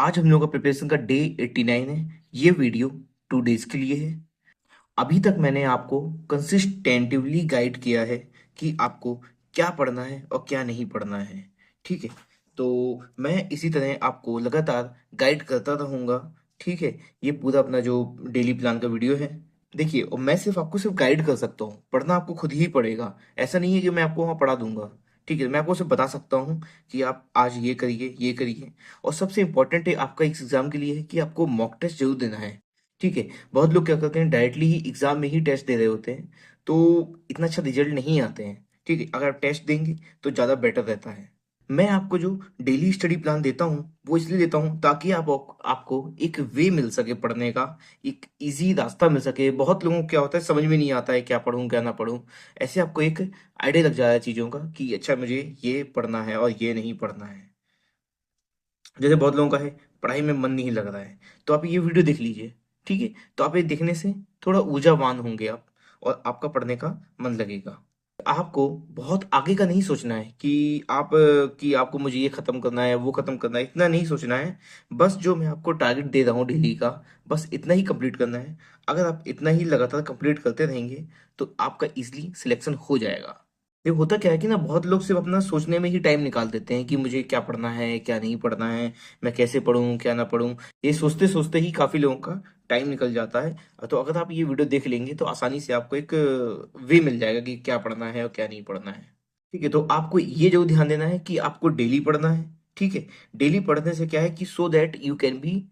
आज हम लोग का प्रिपरेशन का डे 89 है। ये वीडियो 2 डेज के लिए है। अभी तक मैंने आपको कंसिस्टेंटिवली गाइड किया है कि आपको क्या पढ़ना है और क्या नहीं पढ़ना है। ठीक है, तो मैं इसी तरह आपको लगातार गाइड करता रहूँगा। ठीक है, ये पूरा अपना जो डेली प्लान का वीडियो है। देखिए, और मैं सिर्फ गाइड कर सकता हूँ, पढ़ना आपको खुद ही पड़ेगा। ऐसा नहीं है कि मैं आपको वहाँ पढ़ा दूंगा। ठीक है, मैं आपको सिर्फ बता सकता हूँ कि आप आज ये करिए, ये करिए। और सबसे इंपॉर्टेंट है आपका इस एग्जाम के लिए है कि आपको मॉक टेस्ट जरूर देना है। ठीक है, बहुत लोग क्या करते हैं, डायरेक्टली ही एग्जाम में ही टेस्ट दे रहे होते हैं, तो इतना अच्छा रिजल्ट नहीं आते हैं। ठीक है, अगर आप टेस्ट देंगे तो ज़्यादा बेटर रहता है। मैं आपको जो डेली स्टडी प्लान देता हूँ वो इसलिए देता हूँ ताकि आपको एक वे मिल सके पढ़ने का, एक इजी रास्ता मिल सके। बहुत लोगों को क्या होता है, समझ में नहीं आता है क्या पढूं क्या ना पढूं। ऐसे आपको एक आइडिया लग जाता है चीज़ों का कि अच्छा मुझे ये पढ़ना है और ये नहीं पढ़ना है। जैसे बहुत लोगों का है, पढ़ाई में मन नहीं लग रहा है, तो आप ये वीडियो देख लीजिए। ठीक है, तो आप ये देखने से थोड़ा ऊर्जावान होंगे आप, और आपका पढ़ने का मन लगेगा। आपको बहुत आगे का नहीं सोचना है कि आपको मुझे ये खत्म करना है, वो खत्म करना है, इतना नहीं सोचना है। बस जो मैं आपको टारगेट दे रहा हूँ डेली का, बस इतना ही कंप्लीट करना है। अगर आप इतना ही लगातार कंप्लीट करते रहेंगे तो आपका इजीली सिलेक्शन हो जाएगा। ये होता क्या है कि ना, बहुत लोग सिर्फ अपना सोचने में ही टाइम निकाल देते हैं कि मुझे क्या पढ़ना है क्या नहीं पढ़ना है, मैं कैसे पढूं क्या ना पढूं। ये सोचते सोचते ही काफी लोगों का टाइम निकल जाता है। तो अगर आप ये वीडियो देख लेंगे तो आसानी से आपको एक वे मिल जाएगा कि क्या पढ़ना है और क्या नहीं पढ़ना है। ठीक है, तो आपको ये जो ध्यान देना है कि आपको डेली पढ़ना है। ठीक है, डेली पढ़ने से क्या है कि so that you can be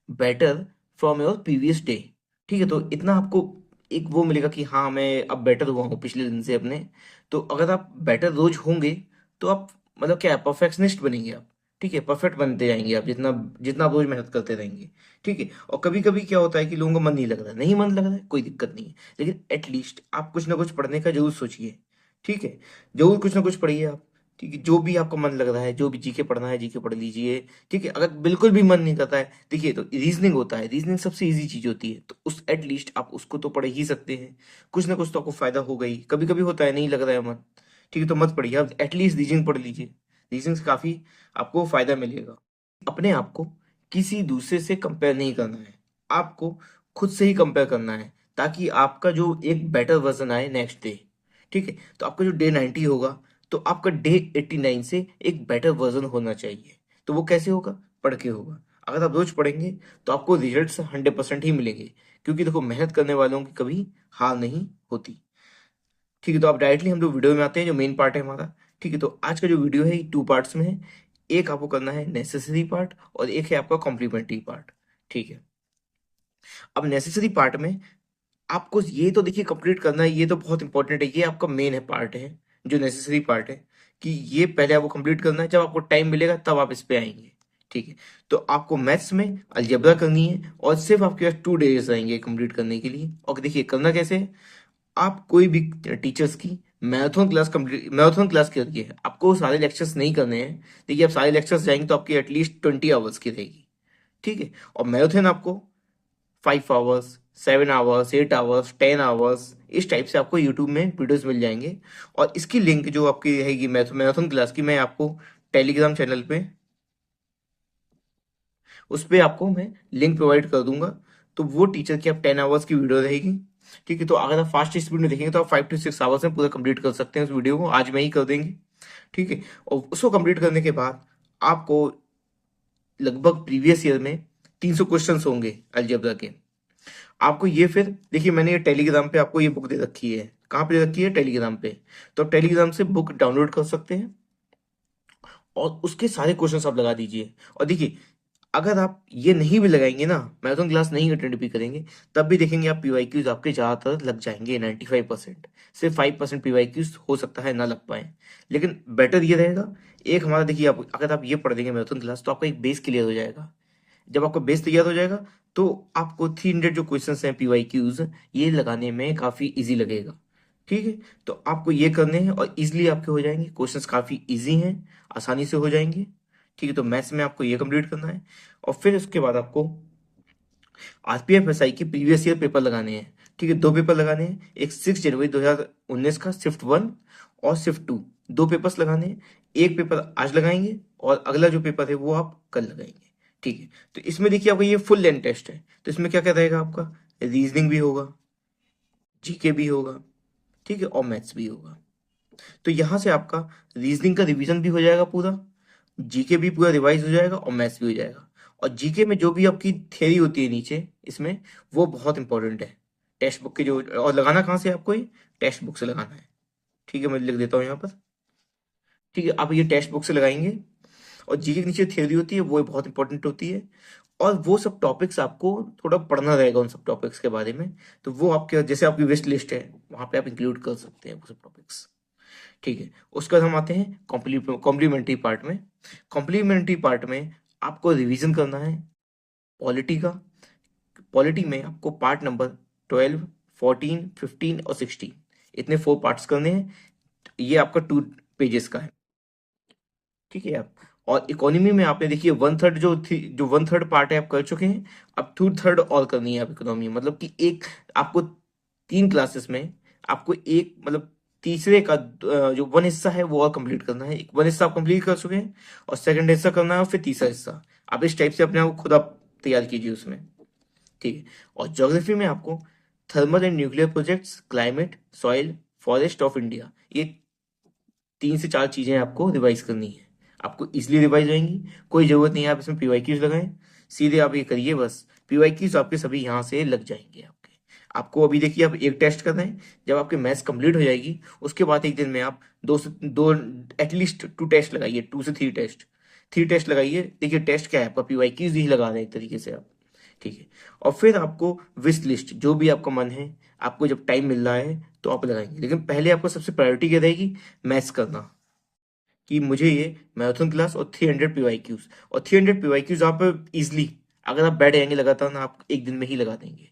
better from your previous day. ठीक है, तो इतना आपको एक वो मिलेगा कि हाँ मैं अब बेटर हुआ हूँ पिछले दिन से अपने। तो अगर आप बेटर रोज होंगे तो आप मतलब क्या है, परफेक्शनिस्ट बनेंगे आप। ठीक है, परफेक्ट बनते जाएंगे आप जितना जितना आप रोज मेहनत करते रहेंगे। ठीक है, और कभी कभी क्या होता है कि लोगों का मन नहीं लग रहा है, नहीं मन लग रहा है, कोई दिक्कत नहीं है, लेकिन एटलीस्ट आप कुछ ना कुछ पढ़ने का जरूर सोचिए। ठीक है, जरूर कुछ ना कुछ पढ़िए आप। ठीक है, जो भी आपको मन लग रहा है, जो भी जीके पढ़ना है जीके पढ़ लीजिए। ठीक है, अगर बिल्कुल भी मन नहीं करता है, देखिए तो रीजनिंग होता है, रीजनिंग सबसे इजी चीज होती है, तो उस एटलीस्ट आप उसको तो पढ़ ही सकते हैं। कुछ ना कुछ तो आपको फायदा होगा ही। कभी कभी होता है नहीं लग रहा है मन, ठीक है, तो मत पढ़िए, आप एटलीस्ट रीजनिंग पढ़ लीजिए। रीजनिंग से काफी आपको फायदा मिलेगा। अपने आप को किसी दूसरे से कंपेयर नहीं करना है, आपको खुद से ही कंपेयर करना है, ताकि आपका जो एक बेटर वर्जन आए नेक्स्ट डे। ठीक है, तो आपका जो डे 90 होगा, तो आपका डे 89 से एक बेटर वर्जन होना चाहिए। तो वो कैसे होगा, पढ़ के होगा। अगर आप रोज पढ़ेंगे तो आपको रिजल्ट 100% ही मिलेंगे, क्योंकि देखो मेहनत करने वालों की कभी हार नहीं होती। ठीक है, तो आप डायरेक्टली हम लोग वीडियो में आते हैं, जो मेन पार्ट है हमारा। ठीक है, तो आज का जो वीडियो है 2 पार्ट्स में है। एक आपको करना है नेसेसरी पार्ट और एक है आपका कॉम्प्लीमेंट्री पार्ट। ठीक है, अब नेसेसरी पार्ट में आपको ये तो देखिए कंप्लीट करना है, ये तो बहुत इंपॉर्टेंट है, ये आपका मेन है पार्ट है, जो नेसेसरी पार्ट है, कि ये पहले आपको कंप्लीट करना है। जब आपको टाइम मिलेगा तब आप इस पे आएंगे। ठीक है, तो आपको मैथ्स में अलजेब्रा करनी है और सिर्फ आपके पास 2 डेज रहेंगे कंप्लीट करने के लिए। और देखिए करना कैसे है, आप कोई भी टीचर्स की मैराथन क्लास करिए। आपको सारे लेक्चर्स नहीं करने हैं। देखिए आप सारे लेक्चर्स जाएंगे तो आपकी एटलीस्ट 20 आवर्स की रहेगी। ठीक है, और मैराथन आपको 5 आवर्स, 7 आवर्स, 8 आवर्स, 10 आवर्स, इस टाइप से आपको यूट्यूब में वीडियोस मिल जाएंगे। और इसकी लिंक जो आपकी रहेगी मैराथन क्लास की, मैं आपको टेलीग्राम चैनल पे, उस पे आपको मैं लिंक प्रोवाइड कर दूंगा। तो वो टीचर की आप 10 आवर्स की वीडियो रहेगी। ठीक है, तो अगर आप फास्ट स्पीड में देखेंगे तो आप 5 to 6 आवर्स में पूरा कंप्लीट कर सकते हैं उस वीडियो को, आज में ही कर देंगे। ठीक है, और उसको कंप्लीट करने के बाद आपको लगभग प्रीवियस ईयर में 300 क्वेश्चन होंगे अलजेब्रा के। आपको ये फिर देखिए, मैंने ये टेलीग्राम पे आपको ये बुक दे रखी है। कहाँ पे दे रखी है, टेलीग्राम पे। तो आप टेलीग्राम से बुक डाउनलोड कर सकते हैं और उसके सारे क्वेश्चंस आप लगा दीजिए। और देखिए, अगर आप ये नहीं भी लगाएंगे ना, मैराथन क्लास नहीं अटेंड भी करेंगे, तब भी देखेंगे आप पीवाईक्यूज आपके ज्यादातर लग जाएंगे 95%। सिर्फ 5% पीवाईक्यूज हो सकता है ना लग पाए, लेकिन बेटर ये रहेगा। एक हमारा देखिए, आप अगर आप ये पढ़ देंगे मैराथन क्लास तो आपका एक बेस क्लियर हो जाएगा। जब आपका बेस तैयार हो जाएगा तो आपको 300 जो क्वेश्चंस हैं पीवाईक्यूज, ये लगाने में काफी इजी लगेगा। ठीक है, तो आपको ये करने हैं और इजीली आपके हो जाएंगे क्वेश्चंस, काफी इजी हैं, आसानी से हो जाएंगे। ठीक है, तो मैथ्स में आपको ये कंप्लीट करना है। और फिर उसके बाद आपको आरपीएफ एसआई के प्रीवियस ईयर पेपर लगाने हैं। ठीक है, 2 पेपर लगाने हैं, एक 6 जनवरी 2019 का शिफ्ट 1 और शिफ्ट 2, 2 पेपर्स लगाने हैं। एक पेपर आज लगाएंगे और अगला जो पेपर है वो आप कल लगाएंगे। ठीक है, तो इसमें देखिए आपका ये फुल लेंथ टेस्ट है, तो इसमें क्या क्या रहेगा आपका, रीजनिंग भी होगा, जीके भी होगा, ठीक है, और मैथ्स भी होगा। तो यहाँ से आपका रीजनिंग का रिवीजन भी हो जाएगा पूरा, जीके भी पूरा रिवाइज हो जाएगा और मैथ्स भी हो जाएगा। और जीके में जो भी आपकी थ्योरी होती है नीचे इसमें, वो बहुत इंपॉर्टेंट है, टेक्स्ट बुक के जो, और लगाना कहाँ से आपको, ये टेक्स्ट बुक से लगाना है। ठीक है, मैं लिख देता हूँ यहाँ पर। ठीक है, आप ये टेक्स्ट बुक से लगाएंगे, और जीके के नीचे थ्योरी होती है वो बहुत इंपॉर्टेंट होती है, और वो सब टॉपिक्स आपको थोड़ा पढ़ना रहेगा उन सब टॉपिक्स के बारे में। तो वो आपके जैसे आपकी विश लिस्ट है, वहां पे आप इंक्लूड कर सकते हैं वो सब टॉपिक्स। ठीक है, उसके बाद हम आते हैं कॉम्प्लीमेंट्री पार्ट में। कॉम्प्लीमेंट्री पार्ट में आपको रिवीजन करना है पॉलिटी का। पॉलिटी में आपको पार्ट नंबर 12, 14, 15 और 16, इतने 4 पार्ट्स करने हैं। ये आपका 2 पेजेस का है। ठीक है आप, और इकोनॉमी में आपने देखिए 1/3 जो थी, जो 1/3 पार्ट है आप कर चुके हैं। अब 2/3 और करनी है आप इकोनॉमी, मतलब कि एक आपको 3 क्लासेस में आपको एक मतलब तीसरे का जो 1 हिस्सा है वो और कंप्लीट करना है। एक 1 हिस्सा आप कंप्लीट कर चुके हैं, और सेकंड हिस्सा करना है, और फिर तीसरा हिस्सा। आप इस टाइप से अपने आप को खुद आप तैयार कीजिए उसमें। ठीक है, और ज्योग्राफी में आपको thermal and nuclear projects, climate, soil, forest of India, ये 3 से 4 चीजें आपको रिवाइज करनी है। आपको इजिली रिवाइज आएंगी, कोई जरूरत नहीं है आप इसमें पीवाईक्यूज लगाएं, सीधे आप ये करिए बस, पीवाईक्यूज आपके सभी यहाँ से लग जाएंगे आपके। आपको अभी देखिए आप एक टेस्ट कर रहे हैं, जब आपकी मैथ्स कंप्लीट हो जाएगी उसके बाद एक दिन में आप दो एटलीस्ट 2 टेस्ट लगाइए, 2 से 3 टेस्ट, 3 टेस्ट लगाइए। देखिए टेस्ट क्या है आपका, पीवाईक्यूज ही लगा रहे हैं एक तरीके से आप। ठीक है, और फिर आपको विश लिस्ट जो भी आपका मन है, आपको जब टाइम मिल रहा है तो आप लगाएंगे, लेकिन पहले आपको सबसे प्रायोरिटी क्या रहेगी, मैथ्स करना, कि मुझे ये मैराथन क्लास और 300 पीवाईक्यूज, और 300 पीवाईक्यूज आप इजिली अगर आप बैठ जाएंगे लगातार ना, आप एक दिन में ही लगा देंगे।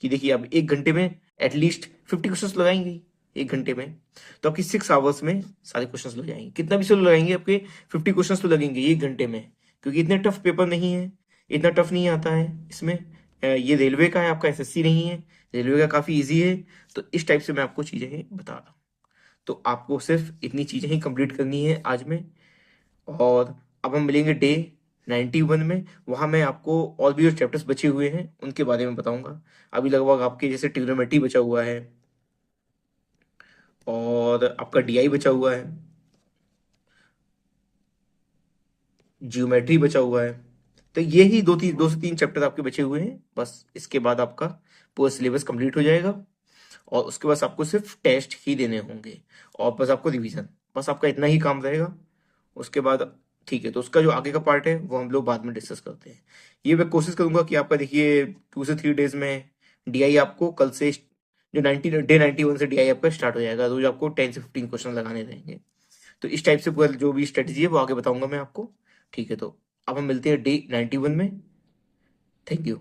कि देखिए आप 1 घंटे में एटलीस्ट 50 क्वेश्चन लगाएंगे ही, 1 घंटे में, तो आपकी 6 आवर्स में सारे क्वेश्चन लग जाएंगे। कितना भी सोल्व लगाएंगे आपके 50 क्वेश्चन तो लगेंगे 1 घंटे में, क्योंकि इतने टफ पेपर नहीं है, इतना टफ नहीं आता है इसमें। ये रेलवे का है, आपका एसएससी नहीं है, रेलवे का काफी ईजी है। तो इस टाइप से मैं आपको चीजें बता रहा हूँ। तो आपको सिर्फ इतनी चीजें ही कंप्लीट करनी है आज में। और अब हम मिलेंगे डे 91 में, वहां मैं आपको और भी जो चैप्टर्स बचे हुए हैं उनके बारे में बताऊंगा। अभी लगभग आपके जैसे ट्रिग्नोमेट्री बचा हुआ है, और आपका डीआई बचा हुआ है, जियोमेट्री बचा हुआ है। तो ये ही 2 से 3 चैप्टर आपके बचे हुए हैं, बस इसके बाद आपका पूरा सिलेबस कंप्लीट हो जाएगा, और उसके बाद आपको सिर्फ टेस्ट ही देने होंगे, और बस आपको रिवीजन, बस आपका इतना ही काम रहेगा। उसके बाद ठीक है, तो उसका जो आगे का पार्ट है वो हम लोग बाद में डिस्कस करते हैं। ये मैं कोशिश करूंगा कि आपका देखिए 2 से 3 डेज में डीआई आपको कल से जो 91 से डीआई आपका स्टार्ट हो जाएगा। रोज आपको 10 से 15 क्वेश्चन लगाने रहेंगे। तो इस टाइप से पूरा जो भी स्ट्रेटेजी है वो आगे बताऊंगा मैं आपको। ठीक है, तो अब हम मिलते हैं डे 91 में। Thank you.